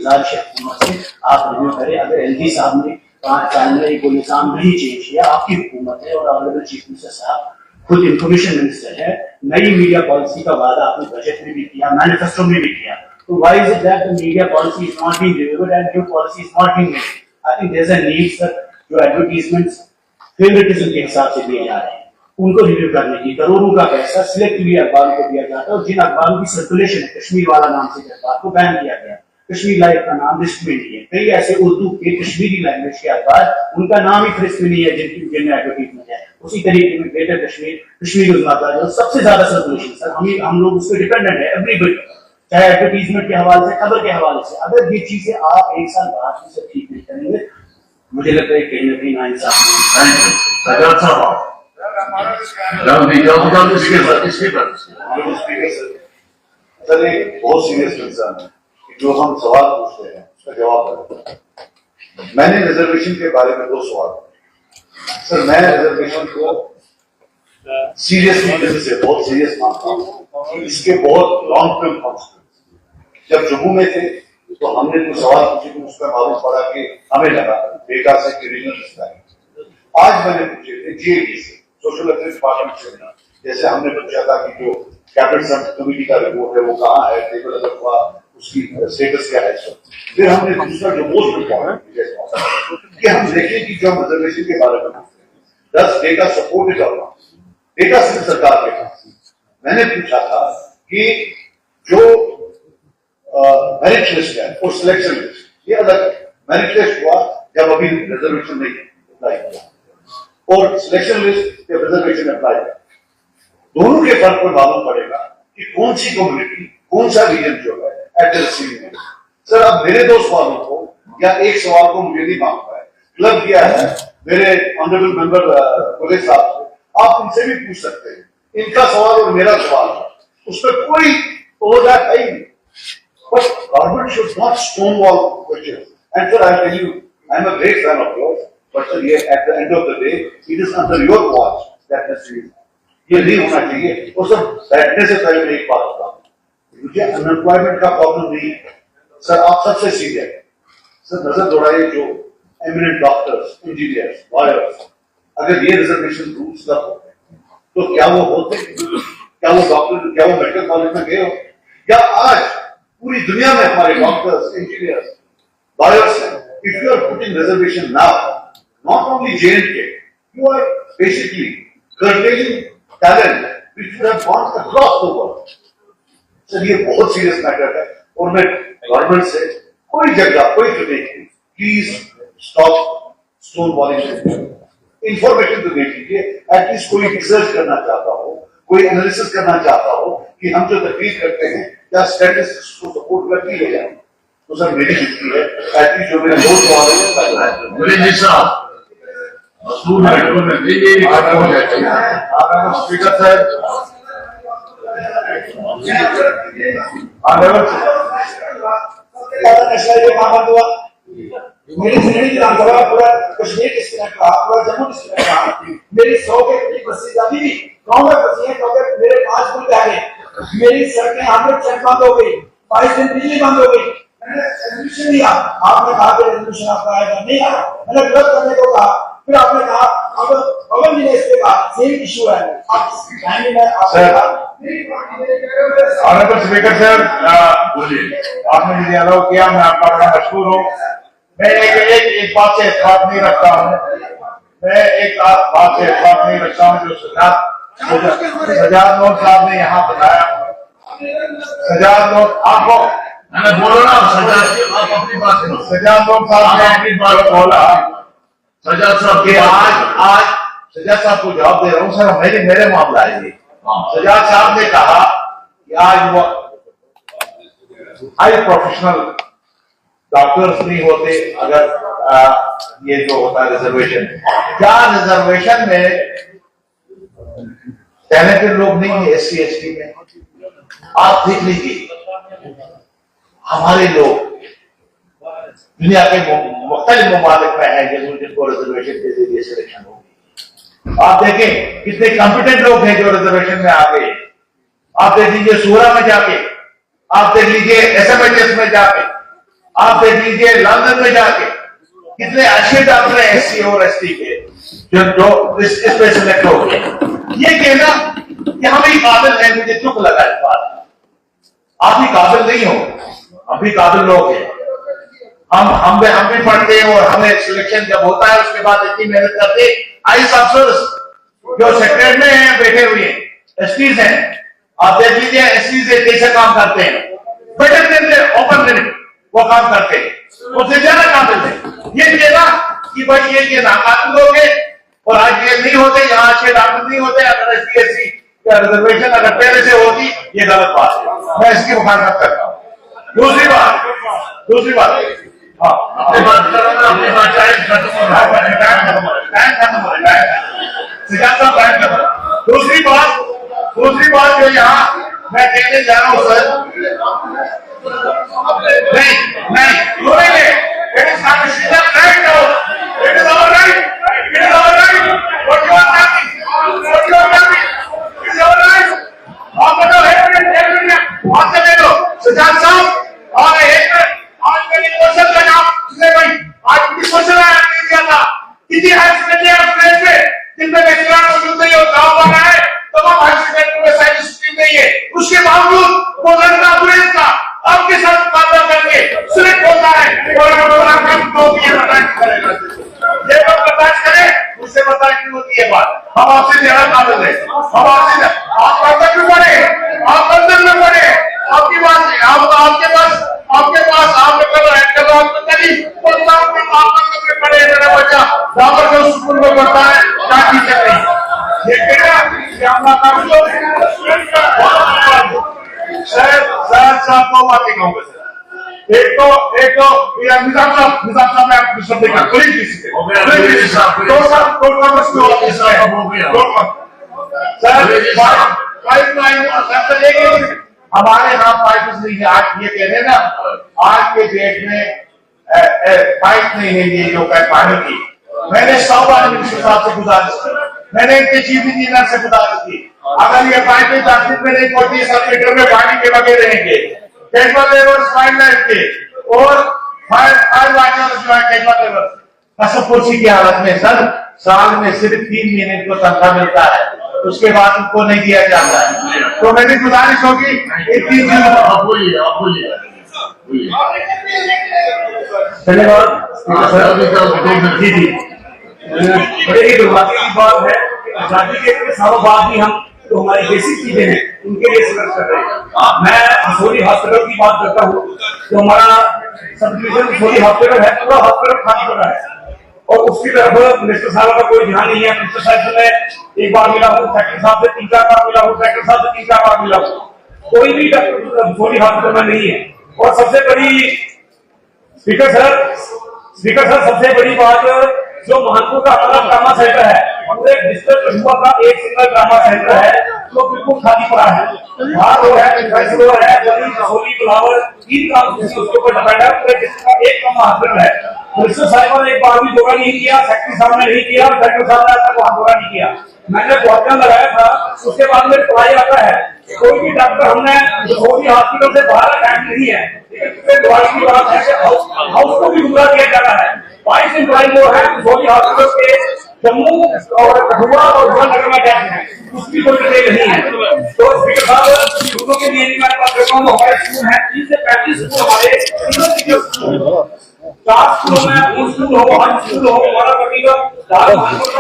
गुजारिश है हुकूमत से आप रिव्यू करें। अगर एलजी साहब ने 5 साल में एक निज़ाम नहीं चेंज किया, आपकी हुकूमत है और ऑनरेबल चीफ मिनिस्टर साहब खुद इंफॉर्मेशन मिनिस्टर है, नई मीडिया पॉलिसी का वादा आपने बजट में भी किया, मैनिफेस्टो में भी किया, तो why is it that the media policy is not being delivered and new policy is not being made? I think there is a need sir, जो एडवर्टाइजमेंट्स फेवरेटिज्म के हिसाब से दिए जा रहे हैं उनको रिव्यू करने की, करोड़ों का पैसा सिलेक्टिवली अखबारों को दिया जाता है और जिन अखबारों की सर्कुलेशन है, कश्मीर वाला नाम से अखबार को बैन किया गया, कश्मीर लाइव का नाम लिस्ट में नहीं है, कई ऐसे उर्दू के कश्मीरी लैंग्वेज के अखबार उनका नाम ही फहरिस्त में नहीं है जिनमें एडवर्टाइजमेंट है। उसी तरीके में ग्रेटर कश्मीर, कश्मीर अखबार जो सबसे ज्यादा सर्कुलेशन सर, हम लोग उस पर डिपेंडेंट है एवरी बिट, चाहे एडवर्टाइजमेंट के हवाले से, खबर के हवाले से। अगर ये चीजें आप एक साल बाद से ठीक नहीं करेंगे, मुझे लगता है कहीं ना कहीं नाइंसाफी। सर एक बहुत सीरियस कंसर्न है कि जो हम सवाल पूछते हैं उसका जवाब दें। मैंने रिजर्वेशन के बारे में 2 सवाल सर, मैं रिजर्वेशन को सीरियसली से बहुत सीरियस मानता हूँ, इसके बहुत लॉन्ग टर्म कॉन्सिक्वेंस। जब जम्मू में थे तो हमने कुछ सवाल पूछे तो उसका मालूम पड़ा कि हमें लगा डेटा से कि रीजनल, आज मैंने पूछे थे जीएडी से, सोशल अफेयर्स डिपार्टमेंट से, जैसे हमने पूछा था कि जो कैबिनेट सब कमेटी का रिपोर्ट है वो कहाँ है, टेबल अगर हुआ उसकी स्टेटस क्या है। फिर हमने दूसरा जो मोस्ट इम्पोर्टेंट कि हम देखें कि जो हम रिजर्वेशन के बारे में दस डेटा सपोर्टेड होगा, डेटा सिर्फ सरकार के पास। मैंने पूछा था कि जो मेरिट लिस्ट है और सिलेक्शन लिस्ट, ये अलग मेरिट लिस्ट हुआ जब अभी रिजर्वेशन नहीं अप्लाई किया और सिलेक्शन लिस्ट जब रिजर्वेशन अप्लाई किया, दोनों के फर्क पर मालूम पड़ेगा कि कौन सी कम्युनिटी, कौन सा रीजन जो है at the receiving end. Sir अब मेरे 2 सवालों को या एक सवाल को मुझे नहीं मांगता है, क्लब किया है मेरे ऑनरेबल मेंबर पुलिस साहब से, आप इनसे भी पूछ सकते हैं, इनका सवाल और मेरा सवाल है, उस पर कोई ओवरलैप है ही नहीं। But government should not stonewall questions. And sir, I tell you, I am a great fan of yours. But sir, ये at the end of the day, it is under your watch that this is. ये नहीं होना चाहिए। और sir बैठने से पहले मैं एक बात बता दूं, मुझे अनएम्प्लॉयमेंट का प्रॉब्लम नहीं है सर, आप सबसे सीधे सर नजर दौड़ाइए जो एमिनेंट डॉक्टर्स, इंजीनियर्स, लॉयर्स, अगर ये रिजर्वेशन रूल्स न होते तो क्या वो होते, क्या वो डॉक्टर, क्या वो मेडिकल कॉलेज में गए हो, या आज पूरी दुनिया में हमारे डॉक्टर्स, इंजीनियर्स, लॉयर्स हैं। If you are putting reservation now, not only J&K, you are basically curtailing talent which would have gone across the world. Sir ये बहुत सीरियस मैटर है और मैं गवर्नमेंट से कोई जगह कोई नहीं, प्लीज स्टॉप स्टोन वॉलिंग, इंफॉर्मेशन तो दे दीजिए, एटलीस्ट कोई रिसर्च करना चाहता हो, कोई एनालिसिस करना चाहता हो कि हम जो तकलीफ करते हैं या स्टैटिस्टिक्स को सपोर्ट करती है जाए, तो सर मेरी जितनी है एटलीस्ट जो मेरे 2 सवाल है स्पीकर साहब, मेरी जिंदगी विधानसभा पूरा कश्मीर डिस्ट्रिक्ट का, पूरा जम्मू डिस्ट्रिक्ट का, मेरी 100 के करीब बसें अभी भी गाँव में बसी हैं क्योंकि मेरे 5 पुल आ गए, मेरी सड़कें 100% बंद हो गई, 22 दिन बिजली बंद हो गई। मैंने रेजोल्यूशन दिया, आपने कहा कि रेजोल्यूशन आपका आएगा, नहीं आया, मैंने विरोध करने को कहा, फिर आपने कहा अब पवन जी ने इस पे कहा सेम इशू है, आप टाइम में ऑनरेबल स्पीकर सर बोलिए, आपने मुझे अलाउ किया, मैं आपका बड़ा मशहूर हूँ। मैं एक बात से इत्तेफाक नहीं रखता हूँ, मैं एक बात से इत्तेफाक नहीं रखता हूँ जो सजाद नोट साहब ने यहाँ बताया। सजाद नोट आपको बोलो ना, आप अपनी बात करो। सजाद नोट साहब ने अपनी बात बोला, सजाद साहब के आज सजाद साहब को जवाब दे रहा हूँ सर, मेरे मामला है ये। सजाद साहब ने कहा कि आज वो हाई प्रोफेशनल डॉक्टर्स नहीं होते अगर ये जो होता है रिजर्वेशन, क्या रिजर्वेशन में टैलेंटेड लोग नहीं है SC ST में? आप देख लीजिए हमारे लोग दुनिया के मुख्तलिफ ममालिक में हैं जिनको रिजर्वेशन के जरिए सिलेक्शन होगी। आप देखें कितने कॉम्पिटेंट लोग हैं जो रिजर्वेशन में आ गए। आप देख लीजिए सूरा में जाके, आप देख लीजिए SMHS में जाके, आप देख लीजिए लंदन में जाके कितने अच्छे डॉक्टर हैं SC और ST के जो इस पे सिलेक्ट हो गए। ये कहना कि हम ही काबिल हैं, मुझे दुख लगा इस बात। आप ही काबिल नहीं हो, हम भी काबिल लोग हैं। हम भी पढ़ते हैं और हमें सिलेक्शन जब होता है उसके बाद इतनी मेहनत करते। IAS अफसर जो सेक्रेटरी में हैं बैठे हुए हैं, STs हैं, आप देख लीजिए STs कैसे काम करते हैं, बेटर देते ओपन लिमिट वो काम करते हैं, उससे ज्यादा काबिल है। ये कहना कि भाई ये नाकाबिल लोग हैं और आज ये नहीं होते, यहाँ अच्छे डॉक्टर नहीं होते, अगर SC SC रिजर्वेशन अगर पहले से होती, ये गलत बात है, मैं इसकी मुखालफत करता हूँ। दूसरी बात हाँ अपनी बात करो ना, अपनी बात टाइम खत्म हो रहा है, टाइम खत्म हो रहा है, सिद्धार्थ साहब टाइम खत्म। दूसरी बात जो यहाँ मैं कहने जा रहा हूँ सर, नहीं बोलेंगे, it is not a system right now, it is our right, it is our right, what you are talking, it is our right। आप बताओ आप चले दो सिद्धार्थ साहब और एक आज के लिए क्वेश्चन का जवाब सुने भाई, आज की क्वेश्चन आया किया था किसी हाई सेकेंडरी स्टूडेंट से जिनमें लेक्चरर मौजूद नहीं हो, गाँव बना है तमाम हाई सेकेंडरी में साइंस स्ट्रीम नहीं है, उसके बावजूद वो लड़का स्टूडेंट का आपके साथ मुकाबला करके सिलेक्ट होता है और ये लोग बर्दाश्त करें, उससे बर्दाश्त नहीं होती है बात। हम आपसे ज्यादा काबिल है, हम आपसे आप कर्तव्य में पढ़े, आप कर्तव्य में पढ़े, आपकी बात नहीं, आपके पास आप पढ़े मेरा बच्चा दावर जो स्कूल में पढ़ता है क्या टीचर नहीं, ये साहब को बातें कहूंगा सर। एक तो निजाम साहब मैं आपको शब्द का हमारे यहाँ पाइप नहीं है। आज ये कह रहे ना, आज के डेट में पाइप नहीं है ये जो पानी की। मैंने 100 बार मिनिस्टर साहब से गुजारिश की, मैंने इनके चीफ इंजीनियर से गुजारिश की, अगर ये पाइपें ट्रांसमिट में नहीं पहुंची, सब मीटर में पानी के बगे रहेंगे, कैजुअल लेबर फाइल लाइफ के और फायर वाटर जो है कैजुअल लेबर कसमपुर्सी की हालत में सर साल में सिर्फ 3 महीने को तनख्वाह मिलता है, उसके बाद उनको नहीं दिया जाता है। तो मेरी गुजारिश होगी एक 3 दिन आप बोलिए जी बड़े ही दुर्भाग्य की बात है, आजादी के सालों बाद भी हम तो हमारी बेसिक चीजें हैं उनके लिए संघर्ष कर रहे हैं। मैं हसोली हॉस्पिटल की बात करता हूँ, तो हमारा सब डिविजन हसोली हॉस्पिटल है, पूरा हॉस्पिटल खाली पड़ा है और उसकी तरफ मिनिस्टर साहब का कोई ध्यान नहीं है। मिनिस्टर साहब से मैं एक बार मिला हूँ, सेक्रेटरी साहब से 3-4 बार मिला हूँ, सेक्रेटरी साहब से 3-4 बार मिला हूँ, कोई भी डॉक्टर हसोली हॉस्पिटल में नहीं है। और सबसे बड़ी स्पीकर सर सबसे बड़ी बात जो महानपुर का हमारा ट्रामा सेंटर है, पूरे डिस्ट्रिक्ट कठुआ का एक सिंगल ट्रामा सेंटर है जो बिल्कुल खाली पड़ा है। वहाँ रोड है, रोड है, हसोली बिलावर 3 काम उसके ऊपर डिपेंड है, पूरे डिस्ट्रिक्ट का एक ट्रामा हॉस्पिटल है। मिनिस्टर साहब ने एक बार भी दौरा नहीं किया, सेक्रेटरी साहब ने नहीं किया, सेक्रेटरी साहब ने तक वहाँ दौरा नहीं किया। मैंने बहुत लगाया था, उसके बाद में ट्राई आता है, कोई भी डॉक्टर हमने हसोली हॉस्पिटल से बाहर अटैक नहीं है। दवाई की बात है कि हाउस को भी गुमराह किया जा रहा है। 22 एम्प्लॉय जो है हसोली हॉस्पिटल के जम्मू और कठुआ और नगर में अटैक है, उसकी कोई डिटेल नहीं है। तो स्पीकर साहब स्कूलों के लिए मैं बात करता हूँ, हमारे स्कूल है 30 से 35 स्कूल हमारे 4 स्कूलों में, 2 स्कूल हो, 5 स्कूल हो, हमारा तकरीबन 4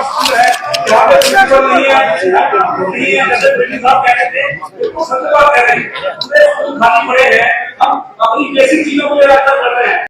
स्कूल है, जहाँ पे प्रिंसिपल नहीं है, जैसे प्रिंसिपल साहब कह रहे थे, बिल्कुल सत्य बात कह रहे हैं, पूरे स्कूल खाली पड़े हैं। हम अपनी बेसिक चीजों को लेकर कर रहे हैं।